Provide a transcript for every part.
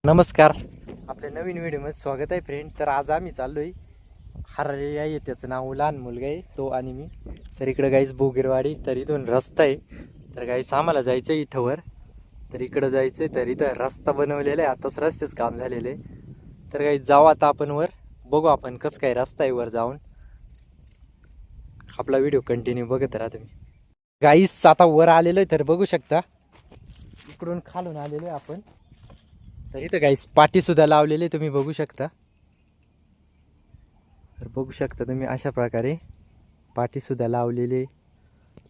नमस्कार, आपल्या नवीन व्हिडिओमध्ये स्वागत आहे फ्रेंड. तर आज आम्ही चाललोय हरळे आहे, त्याचं नाव लहान मुलगा आहे तो आणि मी. तर इकडं गाईच बोगीरवाडी, तर इथून रस्ता आहे. तर गाईच आम्हाला जायचं आहे इथं वर, तर इकडं जायचं आहे. तर इथं रस्ता बनवलेला आहे, आताच रस्त्याच काम झालेलं आहे. तर गाईच जाऊ आता आपण वर, बघू आपण कसं काय रस्ता आहे वर जाऊन. आपला व्हिडिओ कंटिन्यू बघत राहा तुम्ही. गाईस आता वर आलेलो आहे, तर बघू शकता इकडून खालून आलेलो आहे आपण. तर इथं गाईस पाटी सुद्धा लावलेली तुम्ही बघू शकता. तर बघू शकता तुम्ही अशा प्रकारे पाटी सुद्धा लावलेली.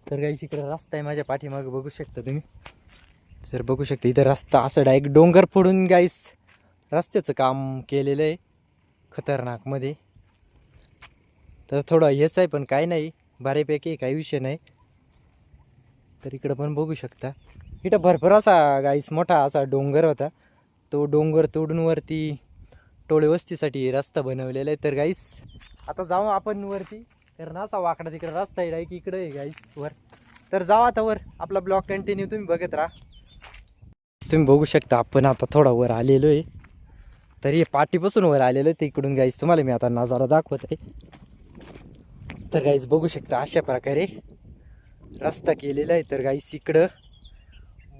तर गाईस इकडे रस्ता आहे माझ्या पाठीमागे बघू शकता तुम्ही. तर बघू शकता इथं रस्ता असं डायरेक्ट डोंगर फोडून गाईस रस्त्याचं काम केलेलं आहे खतरनाक मध्ये. तर थोडं हेच आहे पण काही नाही, बऱ्यापैकी काही विषय नाही. तर इकडं पण बघू शकता इथं भरपूर असा गाईस मोठा असा डोंगर होता, तो डोंगर तोडून वरती टोळे वस्तीसाठी रस्ता बनवलेला आहे. तर गाईस आता जाऊ आपण वरती, कारण असा वाकडा तिकडे रस्ता आहे डायरेक्ट इकडे आहे गाईस वर. तर जाऊ आता वर, आपला ब्लॉग कंटिन्यू तुम्ही बघत राहा. तुम्ही बघू शकता आपण आता थोडा वर आलेलो आहे. तरी पाठीपासून वर आलेलो आहे, ते इकडून गाईस तुम्हाला मी आता नजारा दाखवत आहे. तर गाईस बघू शकता अशा प्रकारे रस्ता केलेला आहे. तर गाईस इकडं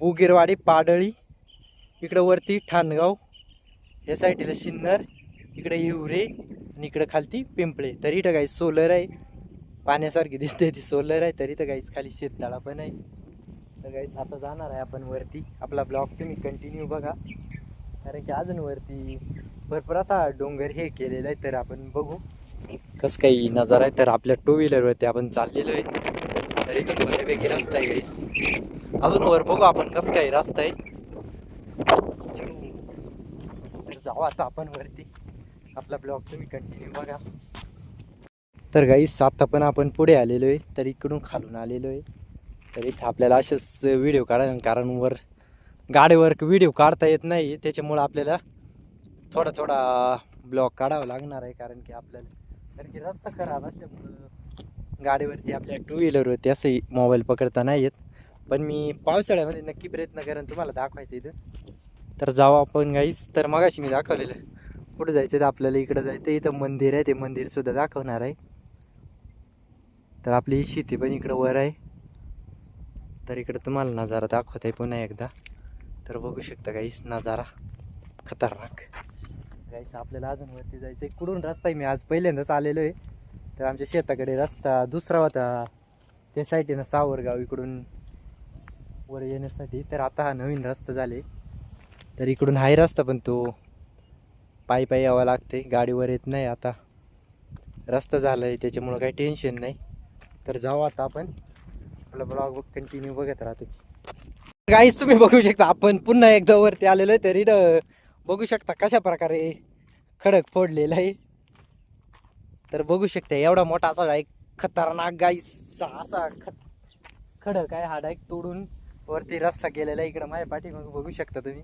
बोगीरवाडी, पाडळी, इकडं वरती ठाणगाव, या साईडला शिन्नर, इकडे हिवरे आणि इकडं खालती पिंपळे. तर इथं काही सोलर आहे, पाण्यासारखी दिसते ती सोलर आहे. तर इथं काहीच खाली शेततळा पण आहे. तर काहीच आता जाणार आहे आपण वरती. आपला ब्लॉग तुम्ही कंटिन्यू बघा, कारण की अजून वरती भरपूर असा डोंगर हे केलेलं आहे. तर आपण बघू कसं काही नजारा आहे. तर आपल्या टू व्हीलरवरती आपण चाललेलो आहे. तर इथून बऱ्यापैकी रस्ता आहे गाईस, अजून वर बघू आपण कसं काही रस्ता आहे. तर जाऊ आता आपण वरती, आपला ब्लॉग तुम्ही कंटिन्यू बघा. तर गाईस आता पण आपण पुढे आलेलो आहे, तर इकडून खालून आलेलो आहे. तर इथं आपल्याला असेच व्हिडिओ काढा, कारण वर गाडीवर व्हिडिओ काढता येत नाही, त्याच्यामुळं आपल्याला थोडा ब्लॉग काढावा लागणार आहे. कारण की रस्ता खराब असल्यामुळं गाडीवरती आपल्या टू व्हीलरवरती असंही मोबाईल पकडता नाही येत. पण मी पावसाळ्यामध्ये नक्की प्रयत्न करेन तुम्हाला दाखवायचं इथं. तर जाऊ आपण गाईस. तर मगाशी मी दाखवलेलं, कुठं जायचं तर आपल्याला इकडं जायचं, इथं मंदिर आहे, ते मंदिर सुद्धा दाखवणार आहे. तर आपली शेती पण इकडं वर आहे. तर इकडं तुम्हाला नजारा दाखवत आहे पुन्हा एकदा. तर बघू शकता गाईस नजारा खतरनाक. गाईस आपल्याला अजून वरती जायचं आहे. कुठून रस्ता आहे, मी आज पहिल्यांदाच आलेलो आहे. तर आमच्या शेताकडे रस्ता दुसरा होता, त्या साईडनं सावरगाव इकडून वर येण्यासाठी. तर आता हा नवीन रस्ता झाले. तर इकडून हाय रस्ता, पण तो पायी यावं लागते, गाडीवर येत नाही. आता रस्ता झाला आहे त्याच्यामुळं काही टेन्शन नाही. तर जाऊ आता आपण, आपला ब्लॉग कंटिन्यू बघत राहतो. गाईस तुम्ही बघू शकता आपण पुन्हा एकदा वरती आलेलो आहे. तर इथं बघू शकता कशा प्रकारे खडक फोडलेलं आहे. तर बघू शकता एवढा मोठा असा एक खतरनाक गाईस असा खडक आहे, हा डायरेक्ट तोडून वरती रस्ता केलेला आहे. इकडं माझ्या पाठीमागे बघू शकता तुम्ही.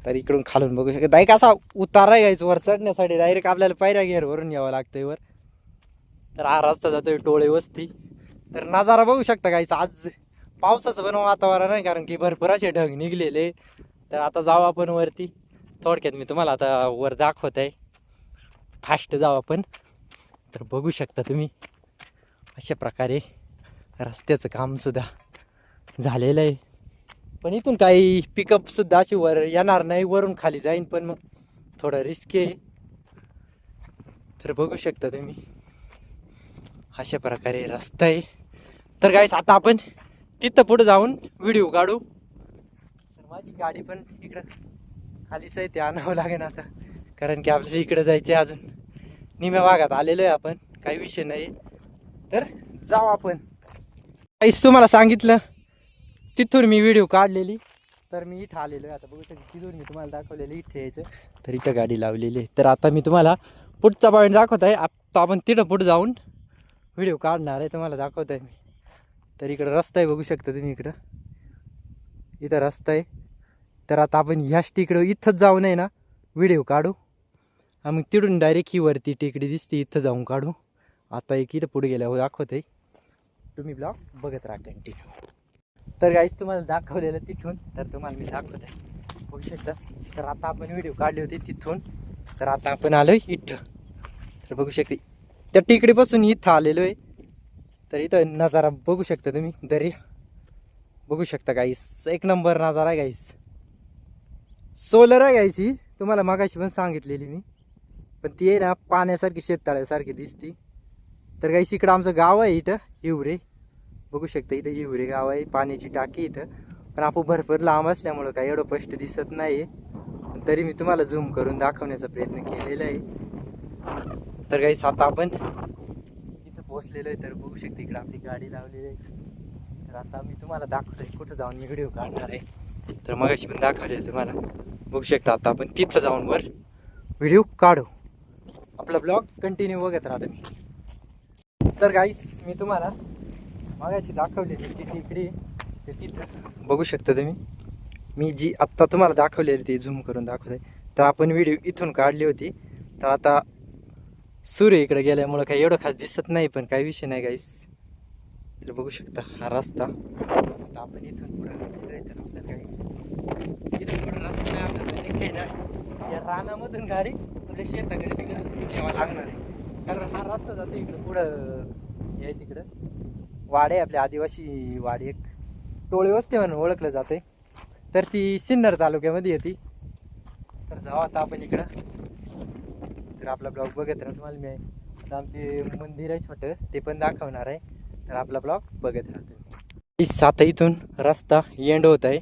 तर इकडून खालून बघू शकता डायरेक्ट असा उतारा यायचं वर चढण्यासाठी, डायरेक्ट आपल्याला पायऱ्या घेरवरून यावं लागतंय वर. तर हा रस्ता जातोय टोळे वस्ती. तर नजारा बघू शकता गाईस, आज पावसाचं पण वातावरण आहे, कारण की भरपूर असे ढग निघलेले. तर आता जाऊ आपण वरती. थोडक्यात मी तुम्हाला आता वर दाखवत आहे, फास्ट जाऊ आपण. तर बघू शकता तुम्ही अशा प्रकारे रस्त्याचं काम सुद्धा झालेलं आहे. पण इथून काही पिकअप सुद्धा अशी वर येणार नाही, वरून खाली जाईन, पण मग थोडं रिस्क आहे. तर बघू शकता तुम्ही अशा प्रकारे रस्ता आहे. तर गाईस आता आपण तिथं पुढे जाऊन व्हिडिओ काढू. तर माझी गाडी पण इकडं खालीच आहे, ते आणावं लागेल आता, कारण की आपल्याला इकडं जायचं आहे. अजून निम्या भागात आलेलो आहे आपण, काही विषय नाही. तर जाऊ आपण. काहीच तुम्हाला सांगितलं तिथून मी व्हिडिओ काढलेली, तर मी इथं आलेलो आहे. आता बघू शकता तिथून मी तुम्हाला दाखवलेलं इथे यायचं. तर इथं गाडी लावलेली आहे. तर आता मी तुम्हाला पुढचा पॉईंट दाखवत आहे. आता आपण तिथं पुढे जाऊन व्हिडिओ काढणार आहे, तुम्हाला दाखवत आहे मी. तर इकडं रस्ता आहे बघू शकता तुम्ही, इथं रस्ता आहे. तर आता आपण ह्याच टेकडं इथंच जाऊन आहे ना व्हिडिओ काढू, मग तिकडून डायरेक्ट ही वरती टेकडी दिसते, इथं जाऊन काढू. आता एक इथं पुढे गेल्यावर दाखवत आहे, तुम्ही ब्लॉग बघत राहा कंटिन्यू. तर गाईस तुम्हाला दाखवलेलं तिथून, तर तुम्हाला मी दाखवत आहे बघू शकता. तर आता आपण व्हिडिओ काढले होते तिथून, तर आता आपण आलोय इथं. तर बघू शकते त्या टेकडीपासून इथं आलेलो आहे. तर इथं नजारा बघू शकता तुम्ही, दरी बघू शकता गाईस, एक नंबर नजारा आहे गाईस. सोलर आहे गायची, तुम्हाला मागाशी पण सांगितलेली मी, पण ती आहे ना पाण्यासारखी शेततळ्यासारखी दिसती. तर गाईस इकडं आमचं गाव आहे, इथं हिवरे बघू शकता. इथं हिवरे गाव आहे, पाण्याची टाकी इथं. पण आपण भरपूर लांब असल्यामुळं काही एवढं स्पष्ट दिसत नाही, तरी मी तुम्हाला झूम करून दाखवण्याचा प्रयत्न केलेला आहे. तर गाईस आता आपण इथं पोहोचलेलो आहे. तर बघू शकता इकडं आपली गाडी लावलेली आहे. तर आता मी तुम्हाला दाखवतोय कुठं जाऊन मी व्हिडिओ काढणार आहे. तर मगाशी पण दाखवले तुम्हाला, बघू शकता. आता आपण तिथं जाऊन वर व्हिडिओ काढू. आपला ब्लॉग कंटिन्यू बघत राहतो मी. तर गाईस मी तुम्हाला मगाशी दाखवलेली ती टेकडी, ते तिथं बघू शकता तुम्ही. मी जी आत्ता तुम्हाला दाखवलेली ती झूम करून दाखवते. तर आपण व्हिडिओ इथून काढली होती. तर आता सूर्य इकडे गेल्यामुळं काही एवढं खास दिसत नाही, पण काही विषय नाही गाईस. तर बघू शकता हा रस्ता. आता आपण इथून पुढे गेलोय. तर आपल्याला गाईस इथून पुढे रस्ता नाही, आपल्याला या रानामधून गाडी आपल्या शेताकडे तिकडे यावं लागणार आहे. कारण हा रस्ता जातो इकडं पुढं, हे तिकडं वाडे आपल्या आदिवासी वाडी, एक टोळी वस्ती म्हणून ओळखलं जाते. तर ती सिन्नर तालुक्यामध्ये येते. तर जाऊ आता आपण इकडं. तर आपला ब्लॉग बघत राहा. तुम्हाला मी आता आमचे मंदिर आहे छोटं, ते पण दाखवणार आहे. तर आपला ब्लॉग बघत राहतो. आता इथून रस्ता एंड होत आहे.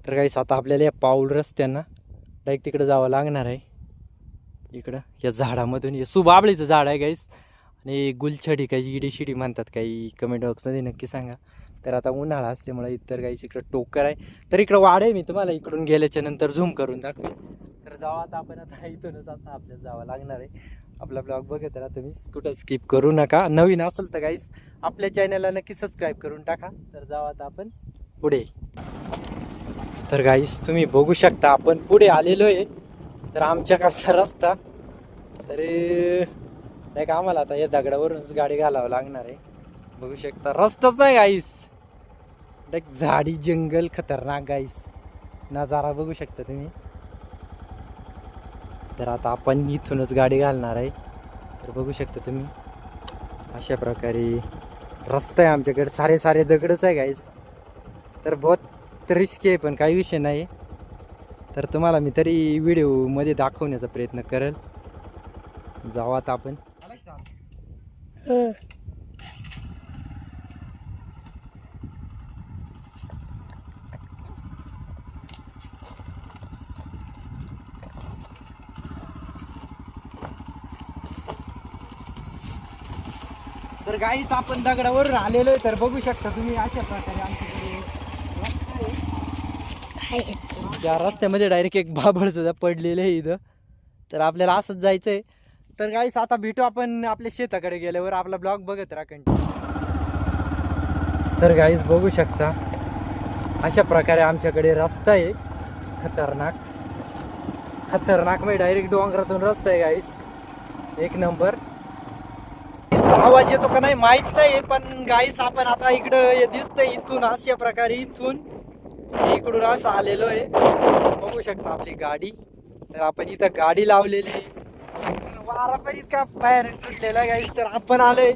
तर काही आता आपल्याला या पाऊल रस्त्यांना डायरेक्ट तिकडं जावं लागणार आहे. इकडं या झाडामधून, हे सुबाबळीचं झाड आहे गाईस, आणि गुलछडी काही इडीशिडी म्हणतात, काही कमेंट बॉक्समध्ये नक्की सांगा. तर आता उन्हाळा असल्यामुळे इतर गाईस इकडं टोकर आहे. तर इकडं वाड आहे, मी तुम्हाला इकडून गेल्याच्या नंतर झूम करून दाखवेन. तर जावा आता आपण, आता इथूनच आता आपल्याला जावं लागणार आहे. आपला ब्लॉग बघत राहा तुम्ही, कुठं स्किप करू नका. नवीन असेल तर गाईस आपल्या चॅनलला नक्की सबस्क्राईब करून टाका. तर जावा आता आपण पुढे. तर गाईस तुम्ही बघू शकता आपण पुढे आलेलो आहे. तर आमच्याकडचा रस्ता, तर एक आम्हाला आता या दगडावरूनच गाडी घालावं लागणार आहे. बघू शकता रस्ताच नाही गाईस, एक झाडी जंगल खतरनाक गाईस, नजारा बघू शकता तुम्ही. तर आता आपण इथूनच गाडी घालणार आहे. तर बघू शकता तुम्ही अशा प्रकारे रस्ता आहे आमच्याकडे. सारे दगडच आहे गाईस. तर बहुत रिस्की आहे, पण काही विषय नाही. तर तुम्हाला मी तरी व्हिडिओमध्ये दाखवण्याचा प्रयत्न करेल. जाऊ आता आपण. तर गाईस आपण दगडावरून आलेलो आहे. तर बघू शकता तुम्ही अशा प्रकारे आमच्याकडे त्या रस्त्यामध्ये डायरेक्ट एक बाबळ सुद्धा पडलेलं आहे इथं. तर आपल्याला असंच जायचं आहे. तर गाईस आता भेटू आपण आपल्या शेताकडे गेल्यावर. आपला ब्लॉग बघत राहा कंटिन्यू. तर गाईस बघू शकता अशा प्रकारे आमच्याकडे रस्ता आहे. खतरनाक म्हणजे डायरेक्ट डोंगरातून रस्ता आहे गाईस, एक नंबर. आवाज येतो का नाही माहित नाही, पण गाईस आपण आता इकडं दिसतंय इथून अशा प्रकारे इकडून असं आलेलो आहे. तर बघू शकता आपली गाडी. तर आपण इथं गाडी लावलेली आहे. वारा पण इतका बाहेर सुटलेला आहे गाईस. तर आपण आलोय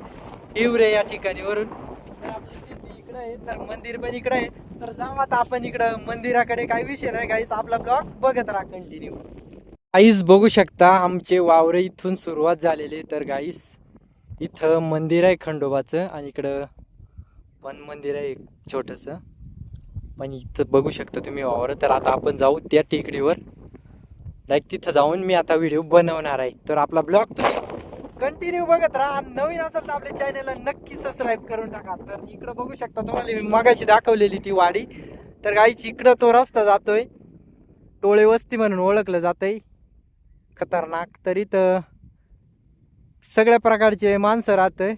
हिवरे या ठिकाणी वरून. तर आपली शेती इकडे आहे, तर मंदिर पण इकडे आहे. तर जाऊ आता आपण इकडं मंदिराकडे. काही विषय नाही गाईस, आपला ब्लॉग बघत राहा कंटिन्यू. गाईस बघू शकता आमचे वावरे इथून सुरुवात झालेली. तर गाईस इथं मंदिर आहे खंडोबाचं, आणि इकडं पण मंदिर आहे छोटंसं. पण इथं बघू शकता तुम्ही वावर. तर आता आपण जाऊ त्या टेकडीवर, डायरेक्ट तिथं जाऊन मी आता व्हिडिओ बनवणार आहे. तर आपला ब्लॉग तुम्ही कंटिन्यू बघत राहा. नवीन असेल तर आपल्या चॅनलला नक्की सबस्क्राईब करून टाका. तर इकडं बघू शकता तुम्हाला मी मगाशी दाखवलेली ती वाडी. तर गाईच इकडं तो रस्ता जातोय, टोळे वस्ती म्हणून ओळखलं जातंय, खतरनाक. तर इथं सगळ्या प्रकारचे माणसं राहतंय,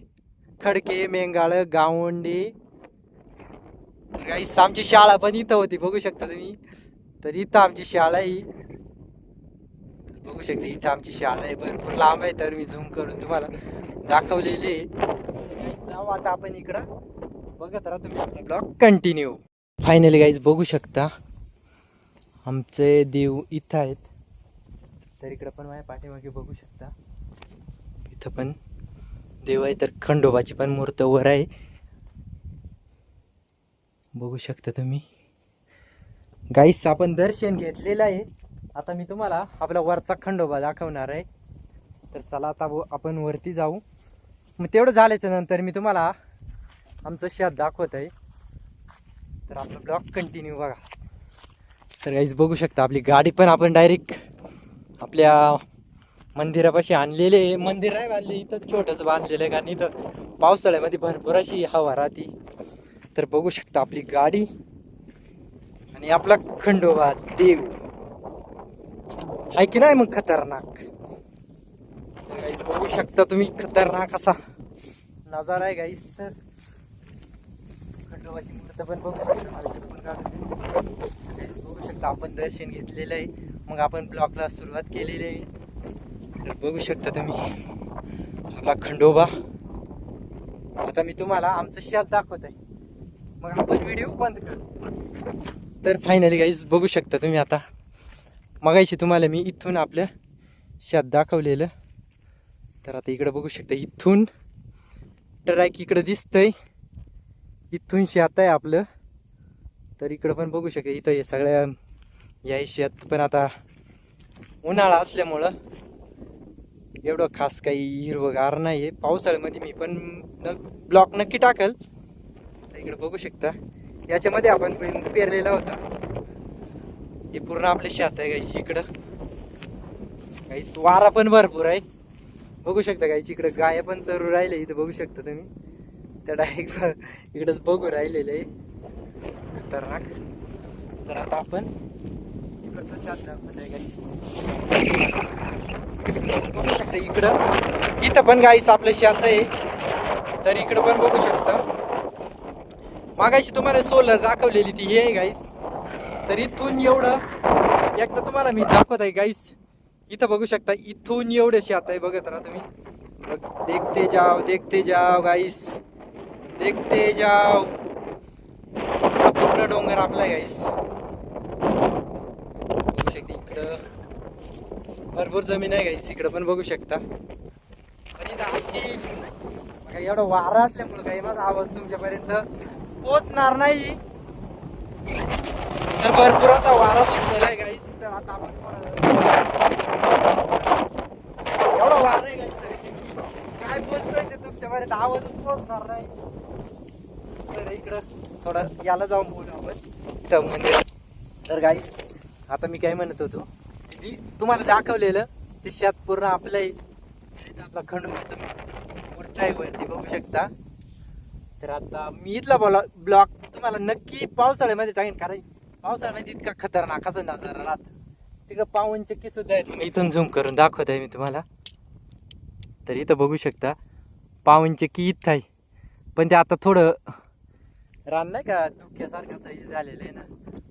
खडके, मेंगाळ, गावंडी. तर गाईस आमची शाळा पण इथं होती, बघू शकता तुम्ही. तर इथं आमची शाळा आहे, बघू शकता इथं आमची शाळा आहे. भरपूर लांब आहे, तर मी झूम करून तुम्हाला दाखवलेली आहे. जाऊ आता आपण इकडं, बघत राहा तुम्ही आपला ब्लॉग कंटिन्यू. फायनली गाईज बघू शकता आमचे देव इथं आहेत. तर इकडं पण माझ्या पाठीमागे बघू शकता, इथं पण देव आहे. तर खंडोबाची पण मूर्त वर आहे, बघू शकता तुम्ही. गाईस आपण दर्शन घेतलेलं आहे. आता मी तुम्हाला आपला वरचा खंडोबा दाखवणार आहे. तर चला आता आपण वरती जाऊ. मग तेवढं झाल्याच्या नंतर मी तुम्हाला आमचं शेत दाखवत आहे. तर आपला ब्लॉग कंटिन्यू बघा. तर गाईस बघू शकता आपली गाडी पण आपण डायरेक्ट आपल्या मंदिरापाशी आणलेले आहे. मंदिर नाही बांधले, इथं छोटंसं बांधलेलं आहे, कारण इथं पावसाळ्यामध्ये भरपूर अशी हवा राहते. तर बघू शकता आपली गाडी आणि आपला खंडोबा देव आहे की नाही मग खतरनाक. तर गाईस बघू शकता तुम्ही खतरनाक असा नजारा आहे गाईस. तर खंडोबाची मूर्त पण बघू शकता. गाईस बघू शकता आपण दर्शन घेतलेलं आहे. मग आपण ब्लॉगला सुरुवात केलेली आहे. तर बघू शकता तुम्ही आपला खंडोबा. आता मी तुम्हाला आमचं शेत दाखवत आहे, मग आपण व्हिडिओ बंद करू. तर फायनली गाईज बघू शकता तुम्ही. आता मगाशी तुम्हाला मी इथून आपलं शेत दाखवलेलं. तर आता इकडं बघू शकता, इथून ट्रॅक इकडं दिसतंय, इथून शेत आहे आपलं. तर इकडं पण बघू शकता, इथं हे सगळ्या या शेत पण आता उन्हाळा असल्यामुळं एवढं खास काही हिरवगार नाही आहे. पावसाळ्यामध्ये मी पण ब्लॉक नक्की टाकल. तर इकडे बघू शकता, याच्यामध्ये आपण पेरलेला होता. हे पूर्ण आपले शेत आहे गाईची. इकडं गाईच वारा पण भरपूर आहे, बघू शकता. गाईची इकडं गाय पण चरू राहिले, इथं बघू शकता तुम्ही. त्या डायरेक्ट इकडंच बघू राहिलेलं आहे, खतरनाक. तर आता आपण इकडचं शेत दाखवत आहे गाईस. बघू शकता इकडं, इथं पण गाईस आपलं शेत आहे. तर इकडं पण बघू शकता. मागाशी तुम्हाला सोलर दाखवलेली ती हे आहे गाईस. तर इथून एवढं एकदा तुम्हाला मी दाखवत आहे गाईस. इथं बघू शकता, इथून एवढे शेत आहे, बघत राहा तुम्ही. देखते जाओ गाईस, देखते जाओ. पूर्ण डोंगर आपला आहे गाईस. बघू शकता इकडं भरपूर जमीन आहे गाईस. इकडं पण बघू शकता. आणि इथं अशी एवढं वारा असल्यामुळं काही माझा आवाज तुमच्यापर्यंत पोहोचणार नाही. तर भरपूर असा वारा सुटलेला आहे गाईस. तर आता आपण एवढा वारा आहे गाईस, तरी काय बोलतोय ते तुमच्यापर्यंत आवाजच पोहोचणार नाही. तर इकडं थोडं याला जाऊन बोलू आपण मंदिरात. तर गाईस आता मी काय म्हणत होतो, तुम्हाला दाखवलेलं ते शेत पूर्ण आपलं आहे. आपला खंडोबाचं मूर्त आहे वरती, बघू शकता. तर आता मी इथला ब्लॉग तुम्हाला नक्की पावसाळ्यामध्ये टाकेन, कारण पावसाळ्यामध्ये इतका खतरनाक असा नजारा राहत. तिकडं पावनचक्की सुद्धा आहेत, मी इथून झूम करून दाखवत आहे मी तुम्हाला. तर इथं बघू शकता पावनचक्की इथं आहे, पण ते आता थोडं रान नाही का धुक्यासारखं असं हे झालेलं आहे ना,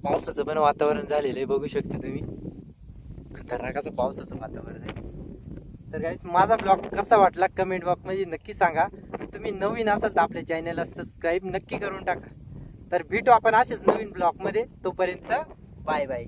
पावसाचं पण वातावरण झालेलं आहे. बघू शकता तुम्ही, खतरनाक असं पावसाचं वातावरण आहे. तर गाईस माझा ब्लॉग कसा वाटला कमेंट बॉक्समध्ये नक्की सांगा. तुम्ही नवीन असाल तर आपल्या चॅनलला सबस्क्राईब नक्की करून टाका. तर भेटू आपण असेच नवीन ब्लॉगमध्ये. तोपर्यंत बाय बाय.